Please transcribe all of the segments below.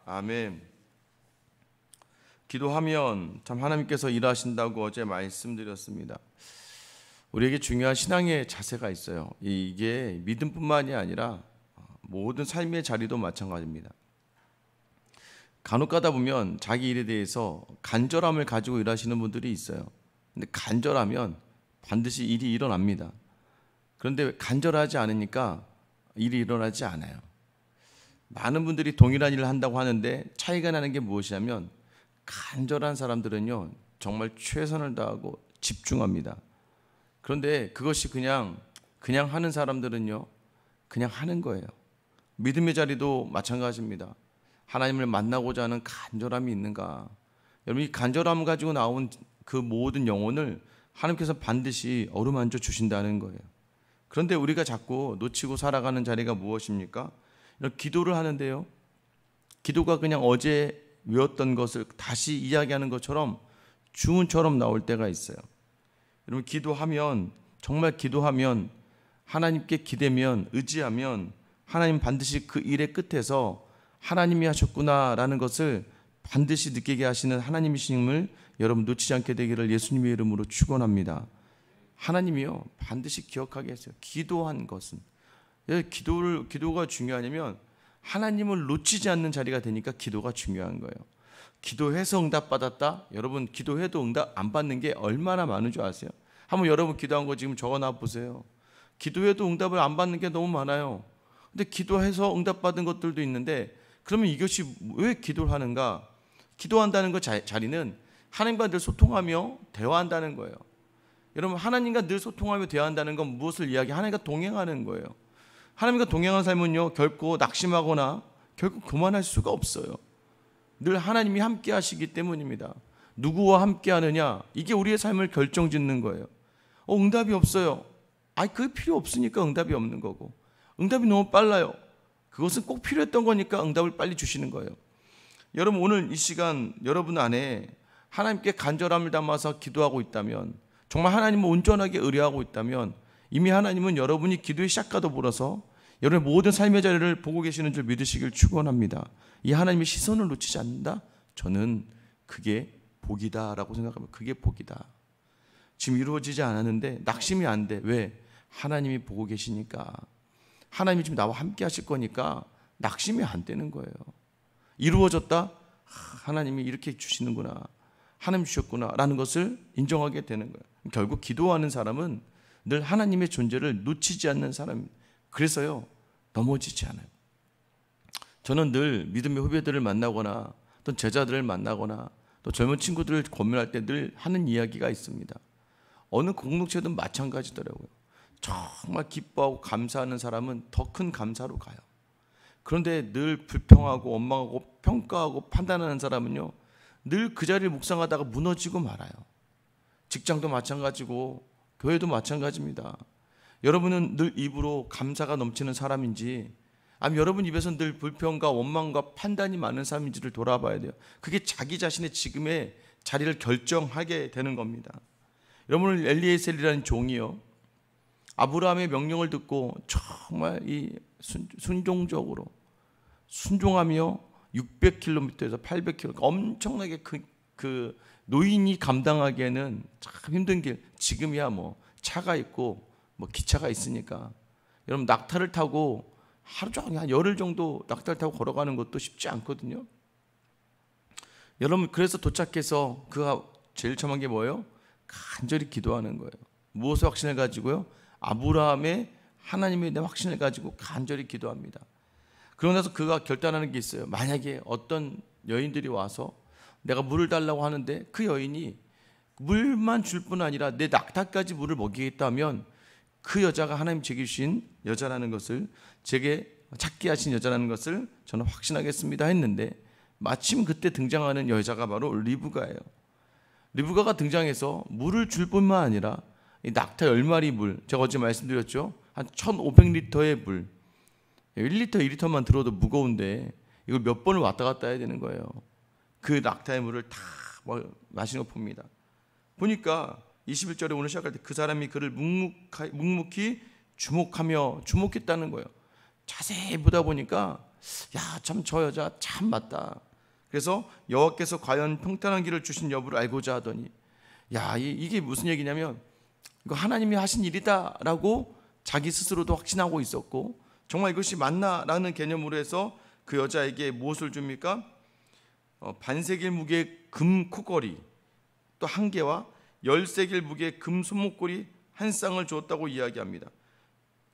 아멘. 기도하면 참 하나님께서 일하신다고 어제 말씀드렸습니다. 우리에게 중요한 신앙의 자세가 있어요. 이게 믿음뿐만이 아니라 모든 삶의 자리도 마찬가지입니다. 간혹 가다 보면 자기 일에 대해서 간절함을 가지고 일하시는 분들이 있어요. 근데 간절하면 반드시 일이 일어납니다. 그런데 간절하지 않으니까 일이 일어나지 않아요. 많은 분들이 동일한 일을 한다고 하는데 차이가 나는 게 무엇이냐면 간절한 사람들은요 정말 최선을 다하고 집중합니다. 그런데 그것이 그냥 하는 사람들은요 그냥 하는 거예요. 믿음의 자리도 마찬가지입니다. 하나님을 만나고자 하는 간절함이 있는가? 여러분, 이 간절함을 가지고 나온 그 모든 영혼을 하나님께서 반드시 어루만져 주신다는 거예요. 그런데 우리가 자꾸 놓치고 살아가는 자리가 무엇입니까? 기도를 하는데요, 기도가 그냥 어제 외웠던 것을 다시 이야기하는 것처럼 주문처럼 나올 때가 있어요. 여러분, 기도하면, 정말 기도하면, 하나님께 기대면, 의지하면 하나님 반드시 그 일의 끝에서 하나님이 하셨구나라는 것을 반드시 느끼게 하시는 하나님이심을 여러분 놓치지 않게 되기를 예수님의 이름으로 축원합니다. 하나님이요 반드시 기억하게 했어요. 기도한 것은, 기도가 중요하냐면 하나님을 놓치지 않는 자리가 되니까 기도가 중요한 거예요. 기도해서 응답받았다? 여러분, 기도해도 응답 안 받는 게 얼마나 많은 줄 아세요? 한번 여러분 기도한 거 지금 적어놔 보세요. 기도해도 응답을 안 받는 게 너무 많아요. 근데 기도해서 응답받은 것들도 있는데, 그러면 이것이 왜 기도를 하는가? 기도한다는 것 자리는 하나님과 늘 소통하며 대화한다는 거예요. 여러분, 하나님과 늘 소통하며 대화한다는 건 무엇을 하나님과 동행하는 거예요. 하나님과 동행하는 삶은요 결코 낙심하거나 결코 교만할 수가 없어요. 늘 하나님이 함께 하시기 때문입니다. 누구와 함께 하느냐, 이게 우리의 삶을 결정짓는 거예요. 응답이 없어요. 그게 필요 없으니까 응답이 없는 거고, 응답이 너무 빨라요. 그것은 꼭 필요했던 거니까 응답을 빨리 주시는 거예요. 여러분, 오늘 이 시간 여러분 안에 하나님께 간절함을 담아서 기도하고 있다면, 정말 하나님을 온전하게 의뢰하고 있다면, 이미 하나님은 여러분이 기도의 시작과도 몰아서 여러분의 모든 삶의 자리를 보고 계시는 줄 믿으시길 축원합니다. 이 하나님의 시선을 놓치지 않는다? 저는 그게 복이다라고 생각합니다. 그게 복이다. 지금 이루어지지 않았는데 낙심이 안 돼. 왜? 하나님이 보고 계시니까. 하나님이 지금 나와 함께 하실 거니까 낙심이 안 되는 거예요. 이루어졌다? 하나님이 이렇게 주시는구나, 하나님 주셨구나 라는 것을 인정하게 되는 거예요. 결국 기도하는 사람은 늘 하나님의 존재를 놓치지 않는 사람입니다. 그래서요 넘어지지 않아요. 저는 늘 믿음의 후배들을 만나거나 또 제자들을 만나거나 또 젊은 친구들을 고민할 때 늘 하는 이야기가 있습니다. 어느 공동체든 마찬가지더라고요. 정말 기뻐하고 감사하는 사람은 더 큰 감사로 가요. 그런데 늘 불평하고 원망하고 평가하고 판단하는 사람은요 늘 그 자리를 묵상하다가 무너지고 말아요. 직장도 마찬가지고 교회도 마찬가지입니다. 여러분은 늘 입으로 감사가 넘치는 사람인지, 아니면 여러분 입에서 늘 불평과 원망과 판단이 많은 사람인지를 돌아봐야 돼요. 그게 자기 자신의 지금의 자리를 결정하게 되는 겁니다. 여러분, 엘리에셀이라는 종이요 아브라함의 명령을 듣고 정말 이 순종적으로 순종하며 600km에서 800km 엄청나게 그 노인이 감당하기에는 참 힘든 길, 지금이야 뭐 차가 있고 뭐 기차가 있으니까 여러분 낙타를 타고 하루 종일 한 열흘 정도 낙타를 타고 걸어가는 것도 쉽지 않거든요. 여러분, 그래서 도착해서 그가 제일 처음한 게 뭐예요? 간절히 기도하는 거예요. 무엇의 확신을 가지고요? 아브라함의 하나님에 대한 확신을 가지고 간절히 기도합니다. 그러고 나서 그가 결단하는 게 있어요. 만약에 어떤 여인들이 와서 내가 물을 달라고 하는데 그 여인이 물만 줄 뿐 아니라 내 낙타까지 물을 먹이겠다면 그 여자가 하나님 제게 주신 여자라는 것을, 제게 찾게 하신 여자라는 것을 저는 확신하겠습니다 했는데, 마침 그때 등장하는 여자가 바로 리브가예요. 리브가가 등장해서 물을 줄 뿐만 아니라 이 낙타 10마리 물, 제가 어제 말씀드렸죠, 한 1500리터의 물, 1리터 2리터만 들어도 무거운데 이걸 몇 번을 왔다 갔다 해야 되는 거예요. 그 낙타의 물을 다 마시는 거 봅니다. 보니까 21절에 오늘 시작할 때 그 사람이 그를 묵묵히 주목했다는 거예요. 자세히 보다 보니까 야, 참 저 여자 참 맞다. 그래서 여호와께서 과연 평탄한 길을 주신 여부를 알고자 하더니, 야, 이게 무슨 얘기냐면 이거 하나님이 하신 일이다라고 자기 스스로도 확신하고 있었고, 정말 이것이 맞나라는 개념으로 해서 그 여자에게 무엇을 줍니까? 반세겔 무게의 금 코걸이 또 한 개와 10세겔 무게의 금 손목걸이 한 쌍을 주었다고 이야기합니다.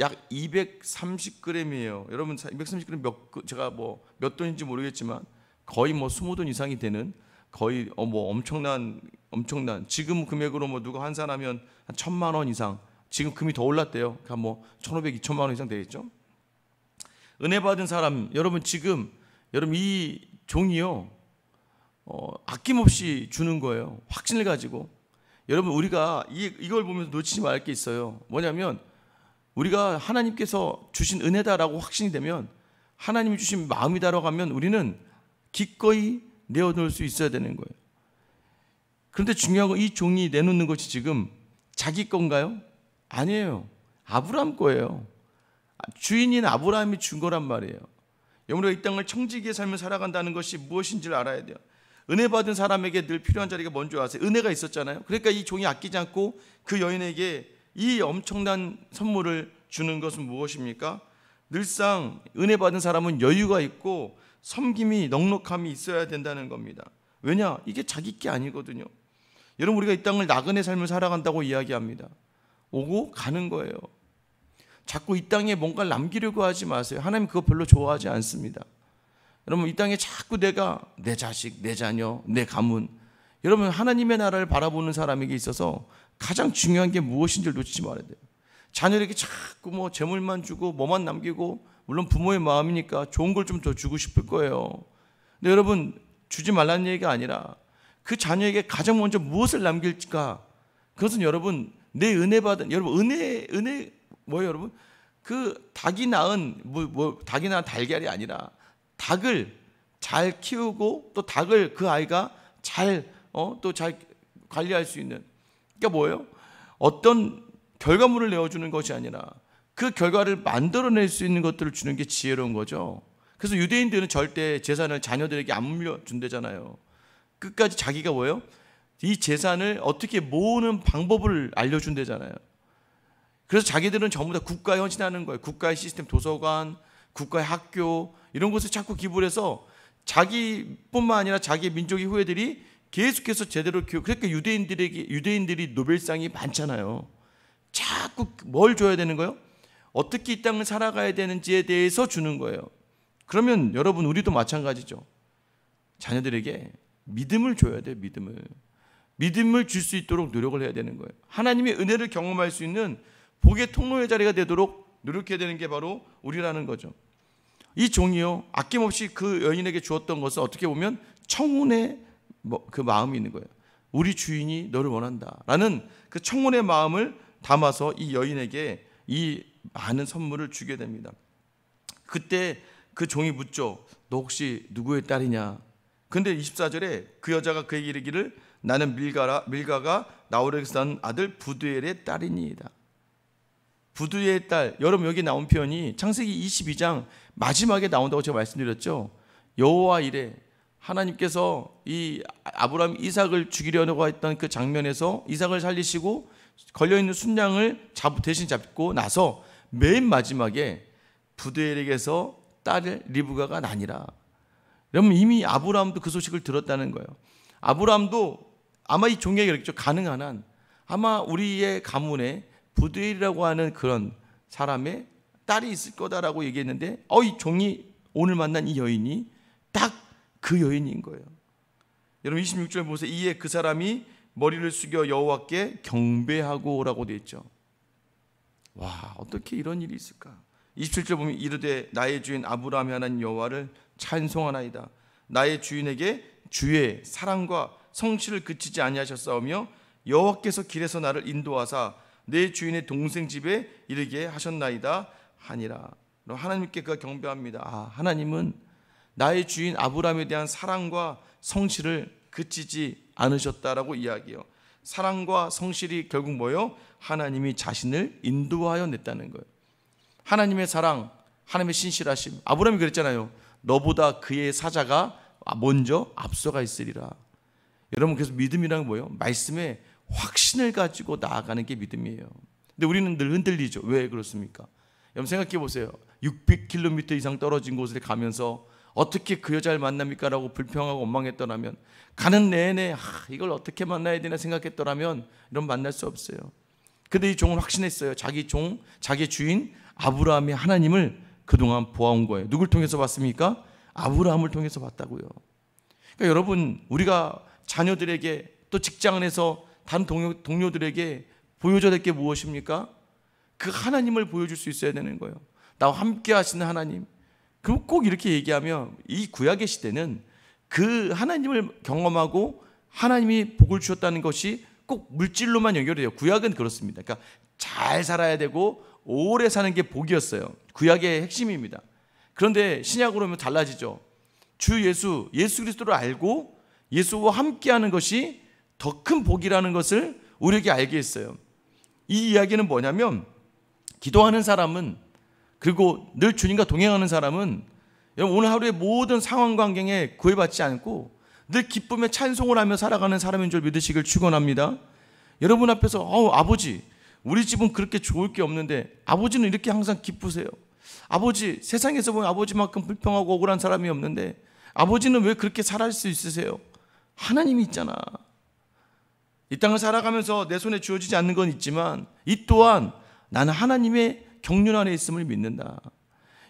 약 230g이에요. 여러분 230g 제가 몇 돈인지 모르겠지만 거의 20돈 이상이 되는, 거의 엄청난 지금 금액으로 누가 환산하면 한 1,000만 원 이상, 지금 금이 더 올랐대요. 그러니까 1,500, 2,000만 원 이상 되겠죠. 은혜 받은 사람, 여러분 지금 여러분 이 종이요 아낌없이 주는 거예요. 확신을 가지고. 여러분 우리가 이걸 보면서 놓치지 말게 있어요. 뭐냐면 우리가 하나님께서 주신 은혜다라고 확신이 되면, 하나님이 주신 마음이다라고 하면 우리는 기꺼이 내어놓을 수 있어야 되는 거예요. 그런데 중요한 건 이 종이 내놓는 것이 지금 자기 건가요? 아니에요. 아브라함 거예요. 주인인 아브라함이 준 거란 말이에요. 여러분, 우리가 이 땅을 청지기의 삶을 살아간다는 것이 무엇인지를 알아야 돼요. 은혜 받은 사람에게 늘 필요한 자리가 뭔지 아세요? 은혜가 있었잖아요. 그러니까 이 종이 아끼지 않고 그 여인에게 이 엄청난 선물을 주는 것은 무엇입니까? 늘상 은혜 받은 사람은 여유가 있고 섬김이, 넉넉함이 있어야 된다는 겁니다. 왜냐? 이게 자기 게 아니거든요. 여러분, 우리가 이 땅을 나그네 삶을 살아간다고 이야기합니다. 오고 가는 거예요. 자꾸 이 땅에 뭔가를 남기려고 하지 마세요. 하나님 그거 별로 좋아하지 않습니다. 여러분, 이 땅에 자꾸 내가, 내 자식, 내 자녀, 내 가문, 여러분 하나님의 나라를 바라보는 사람에게 있어서 가장 중요한 게 무엇인지를 놓치지 말아야 돼요. 자녀에게 자꾸 재물만 주고 뭐만 남기고, 물론 부모의 마음이니까 좋은 걸 좀 더 주고 싶을 거예요. 근데 여러분, 주지 말라는 얘기가 아니라 그 자녀에게 가장 먼저 무엇을 남길까? 그것은 여러분 내 은혜 받은, 여러분 은혜 뭐예요 여러분? 그 닭이 낳은 닭이 낳은 달걀이 아니라 닭을 잘 키우고 또 닭을 그 아이가 잘 관리할 수 있는, 그러니까 뭐예요? 어떤 결과물을 내어주는 것이 아니라 그 결과를 만들어낼 수 있는 것들을 주는 게 지혜로운 거죠. 그래서 유대인들은 절대 재산을 자녀들에게 안 물려준대잖아요. 끝까지 자기가 뭐예요? 이 재산을 어떻게 모으는 방법을 알려준대잖아요. 그래서 자기들은 전부 다 국가에 헌신하는 거예요. 국가의 시스템, 도서관, 국가의 학교, 이런 곳에 자꾸 기부를 해서 자기뿐만 아니라 자기의 민족의 후예들이 계속해서 제대로 교육, 그러니까 유대인들이 노벨상이 많잖아요. 자꾸 뭘 줘야 되는 거예요? 어떻게 이 땅을 살아가야 되는지에 대해서 주는 거예요. 그러면 여러분, 우리도 마찬가지죠. 자녀들에게 믿음을 줘야 돼요. 믿음을 줄 수 있도록 노력을 해야 되는 거예요. 하나님의 은혜를 경험할 수 있는 복의 통로의 자리가 되도록 노력해야 되는 게 바로 우리라는 거죠. 이 종이요, 아낌없이 그 여인에게 주었던 것은 어떻게 보면 청혼의 그 마음이 있는 거예요. 우리 주인이 너를 원한다라는 그 청혼의 마음을 담아서 이 여인에게 이 많은 선물을 주게 됩니다. 그때 그 종이 묻죠. 너 혹시 누구의 딸이냐? 근데 24절에 그 여자가 그에게 이르기를 나는 밀가가 나홀에게서 난 아들 부두엘의 딸이니이다. 부두엘의 딸, 여러분 여기 나온 표현이 창세기 22장 마지막에 나온다고 제가 말씀드렸죠. 여호와 이레, 하나님께서 이 아브라함 이삭을 죽이려고 했던 그 장면에서 이삭을 살리시고 걸려있는 순양을 대신 잡고 나서 맨 마지막에 부두엘에게서 딸 리브가가 나니라. 여러분, 이미 아브라함도 그 소식을 들었다는 거예요. 아브라함도 아마 이 종에게 그랬죠. 가능한 한 아마 우리의 가문에 부두엘이라고 하는 그런 사람의 딸이 있을 거다라고 얘기했는데, 이 종이 오늘 만난 이 여인이 딱 그 여인인 거예요. 여러분 26절 보세요. 이에 그 사람이 머리를 숙여 여호와께 경배하고라고 되어 있죠. 와, 어떻게 이런 일이 있을까? 27절 보면 이르되 나의 주인 아브라함의 하나님 여호와를 찬송하나이다. 나의 주인에게 주의 사랑과 성실을 그치지 아니하셨사오며 여호와께서 길에서 나를 인도하사 내 주인의 동생 집에 이르게 하셨나이다 하니라. 하나님께 그가 경배합니다. 하나님은 나의 주인 아브라함에 대한 사랑과 성실을 그치지 않으셨다라고 이야기해요. 사랑과 성실이 결국 뭐예요? 하나님이 자신을 인도하여 냈다는 거예요. 하나님의 사랑, 하나님의 신실하심. 아브라함이 그랬잖아요. 너보다 그의 사자가 먼저 앞서가 있으리라. 여러분, 그래서 믿음이란 뭐예요? 말씀에 확신을 가지고 나아가는 게 믿음이에요. 근데 우리는 늘 흔들리죠. 왜 그렇습니까? 여러분 생각해 보세요. 600km 이상 떨어진 곳에 가면서 어떻게 그 여자를 만납니까? 라고 불평하고 원망했더라면, 가는 내내 이걸 어떻게 만나야 되나 생각했더라면 이런 만날 수 없어요. 근데 이 종은 확신했어요. 자기 종, 자기 주인 아브라함이 하나님을 그동안 보아온 거예요. 누굴 통해서 봤습니까? 아브라함을 통해서 봤다고요. 그러니까 여러분, 우리가 자녀들에게 또 직장 안에서 다른 동료들에게 보여줘야 될 게 무엇입니까? 그 하나님을 보여줄 수 있어야 되는 거예요. 나와 함께 하시는 하나님. 그럼 꼭 이렇게 얘기하면, 이 구약의 시대는 그 하나님을 경험하고 하나님이 복을 주셨다는 것이 꼭 물질로만 연결해요. 구약은 그렇습니다. 그러니까 잘 살아야 되고 오래 사는 게 복이었어요. 구약의 핵심입니다. 그런데 신약으로 오면 달라지죠. 주 예수 그리스도를 알고 예수와 함께하는 것이 더 큰 복이라는 것을 우리에게 알게 했어요. 이 이야기는 뭐냐면, 기도하는 사람은, 그리고 늘 주님과 동행하는 사람은 오늘 하루의 모든 상황과 환경에 구애받지 않고 늘 기쁨에 찬송을 하며 살아가는 사람인 줄 믿으시길 축원합니다. 여러분 앞에서 아버지, 우리 집은 그렇게 좋을 게 없는데 아버지는 이렇게 항상 기쁘세요. 아버지, 세상에서 보면 아버지만큼 불평하고 억울한 사람이 없는데 아버지는 왜 그렇게 살아갈 수 있으세요? 하나님이 있잖아. 이 땅을 살아가면서 내 손에 주어지지 않는 건 있지만 이 또한 나는 하나님의 경륜 안에 있음을 믿는다.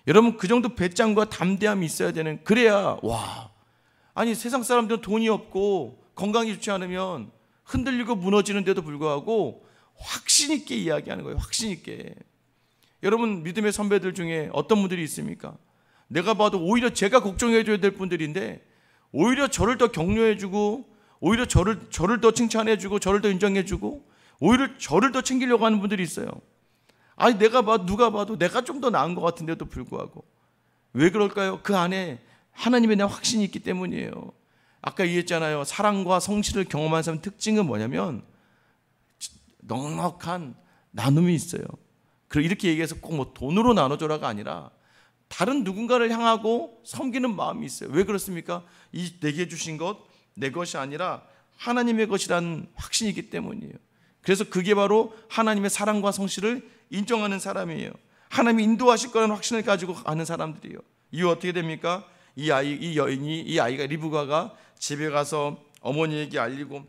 여러분, 그 정도 배짱과 담대함이 있어야 되는, 그래야 아니 세상 사람들은 돈이 없고 건강이 좋지 않으면 흔들리고 무너지는데도 불구하고 확신 있게 이야기하는 거예요. 확신 있게. 여러분, 믿음의 선배들 중에 어떤 분들이 있습니까? 내가 봐도 오히려 제가 걱정해 줘야 될 분들인데 오히려 저를 더 격려해 주고, 오히려 저를 더 칭찬해 주고, 저를 더 인정해 주고, 오히려 저를 더 챙기려고 하는 분들이 있어요. 아니 누가 봐도 내가 좀 더 나은 것 같은데도 불구하고. 왜 그럴까요? 그 안에 하나님에 대한 확신이 있기 때문이에요. 아까 얘기했잖아요. 사랑과 성실을 경험한 사람 특징은 뭐냐면 넉넉한 나눔이 있어요. 그리고 이렇게 얘기해서 꼭 뭐 돈으로 나눠줘라가 아니라 다른 누군가를 향하고 섬기는 마음이 있어요. 왜 그렇습니까? 이 내게 주신 것 내 것이 아니라 하나님의 것이라는 확신이기 때문이에요. 그래서 그게 바로 하나님의 사랑과 성실을 인정하는 사람이에요. 하나님이 인도하실 거라는 확신을 가지고 가는 사람들이에요. 이후 어떻게 됩니까? 이 아이가 리브가가 집에 가서 어머니에게 알리고,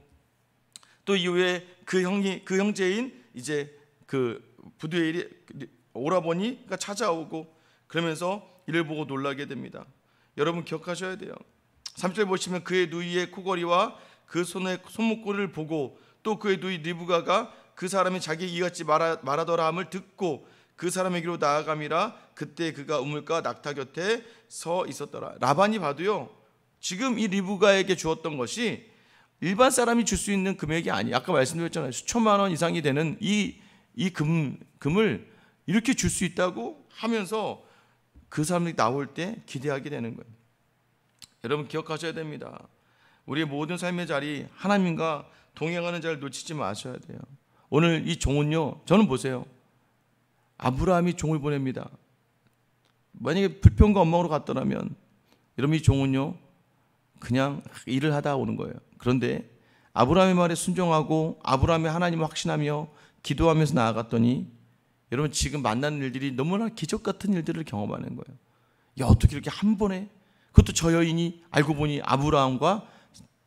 또 이후에 그 형제인 이제 그 부두의 오라버니가 찾아오고, 그러면서 이를 보고 놀라게 됩니다. 여러분 기억하셔야 돼요. 3절 보시면 그의 누이의 코걸이와 그 손의 손목걸이를 보고, 또 그의 누이 리브가가 그 사람이 자기 이같이 말하더라 함을 듣고 그 사람에게로 나아감이라. 그때 그가 우물가 낙타 곁에 서 있었더라. 라반이 봐도요, 지금 이 리브가에게 주었던 것이 일반 사람이 줄 수 있는 금액이 아니에요. 아까 말씀드렸잖아요. 수천만 원 이상이 되는 이 금을 이렇게 줄 수 있다고 하면서 그 사람이 나올 때 기대하게 되는 거예요. 여러분 기억하셔야 됩니다. 우리의 모든 삶의 자리, 하나님과 동행하는 자를 놓치지 마셔야 돼요. 오늘 이 종은요, 저는 보세요. 아브라함이 종을 보냅니다. 만약에 불평과 원망으로 갔더라면 여러분, 이 종은요 그냥 일을 하다 오는 거예요. 그런데 아브라함의 말에 순종하고 아브라함의 하나님을 확신하며 기도하면서 나아갔더니 여러분, 지금 만나는 일들이 너무나 기적 같은 일들을 경험하는 거예요. 야, 어떻게 이렇게 한 번에, 그것도 저 여인이 알고 보니 아브라함과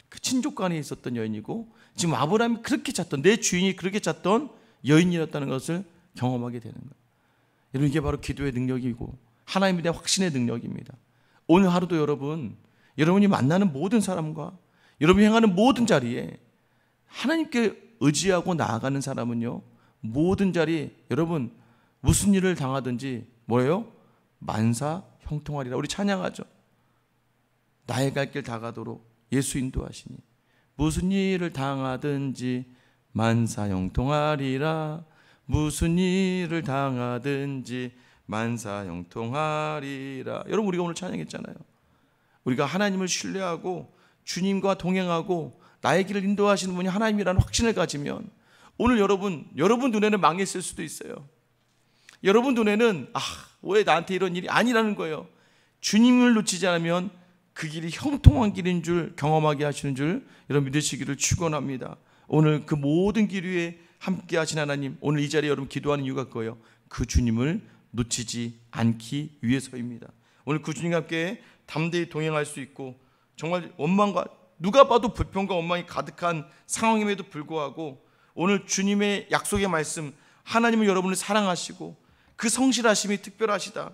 그 친족간에 있었던 여인이고, 지금 아브라함이 그렇게 찾던, 내 주인이 그렇게 찾던 여인이었다는 것을 경험하게 되는 거예요. 여러분, 이게 바로 기도의 능력이고 하나님에 대한 확신의 능력입니다. 오늘 하루도 여러분이 만나는 모든 사람과 여러분이 행하는 모든 자리에 하나님께 의지하고 나아가는 사람은요, 모든 자리, 여러분 무슨 일을 당하든지 뭐예요? 만사 형통하리라. 우리 찬양하죠. 나의 갈 길 다 가도록 예수 인도하시니 무슨 일을 당하든지 만사 형통하리라. 무슨 일을 당하든지 만사 형통하리라. 여러분, 우리가 오늘 찬양했잖아요. 우리가 하나님을 신뢰하고 주님과 동행하고 나의 길을 인도하시는 분이 하나님이라는 확신을 가지면 오늘 여러분 눈에는 망했을 수도 있어요. 여러분 눈에는 왜 나한테 이런 일이 아니라는 거예요. 주님을 놓치지 않으면 그 길이 형통한 길인 줄 경험하게 하시는 줄 여러분 믿으시기를 축원합니다. 오늘 그 모든 길 위에 함께 하신 하나님, 오늘 이 자리에 여러분 기도하는 이유가 그거예요. 그 주님을 놓치지 않기 위해서입니다. 오늘 그 주님과 함께 담대히 동행할 수 있고, 정말 원망과 누가 봐도 불평과 원망이 가득한 상황임에도 불구하고 오늘 주님의 약속의 말씀, 하나님은 여러분을 사랑하시고 그 성실하심이 특별하시다,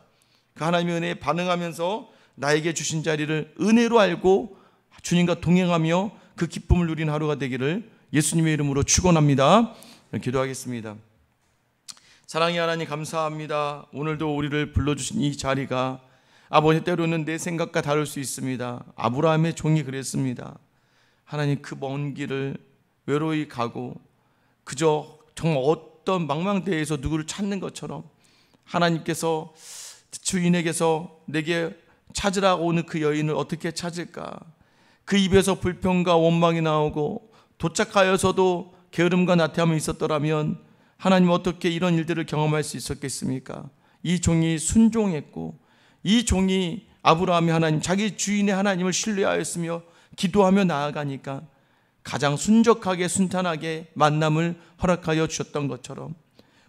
그 하나님의 은혜에 반응하면서 나에게 주신 자리를 은혜로 알고 주님과 동행하며 그 기쁨을 누리는 하루가 되기를 예수님의 이름으로 축원합니다. 기도하겠습니다. 사랑의 하나님, 감사합니다. 오늘도 우리를 불러주신 이 자리가 아버지, 때로는 내 생각과 다를 수 있습니다. 아브라함의 종이 그랬습니다. 하나님, 그 먼 길을 외로이 가고 그저 정말 어떤 망망대해에서 누구를 찾는 것처럼 하나님께서 주인에게서 내게 찾으라고 오는 그 여인을 어떻게 찾을까? 그 입에서 불평과 원망이 나오고 도착하여서도 게으름과 나태함이 있었더라면 하나님, 어떻게 이런 일들을 경험할 수 있었겠습니까? 이 종이 순종했고, 이 종이 아브라함이 하나님, 자기 주인의 하나님을 신뢰하였으며 기도하며 나아가니까 가장 순적하게 순탄하게 만남을 허락하여 주셨던 것처럼,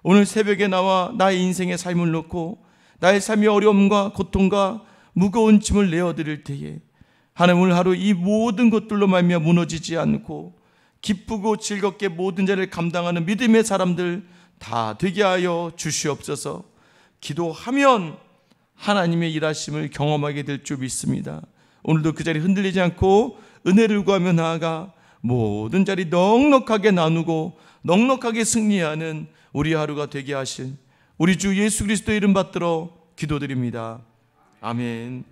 오늘 새벽에 나와 나의 인생의 삶을 놓고 나의 삶의 어려움과 고통과 무거운 짐을 내어드릴 때에 하나님, 오늘 하루 이 모든 것들로 말미암아 무너지지 않고 기쁘고 즐겁게 모든 자를 감당하는 믿음의 사람들 다 되게 하여 주시옵소서. 기도하면 하나님의 일하심을 경험하게 될 줄 믿습니다. 오늘도 그 자리 흔들리지 않고 은혜를 구하며 나아가 모든 자리 넉넉하게 나누고 넉넉하게 승리하는 우리 하루가 되게 하실 우리 주 예수 그리스도의 이름 받들어 기도드립니다. 아멘.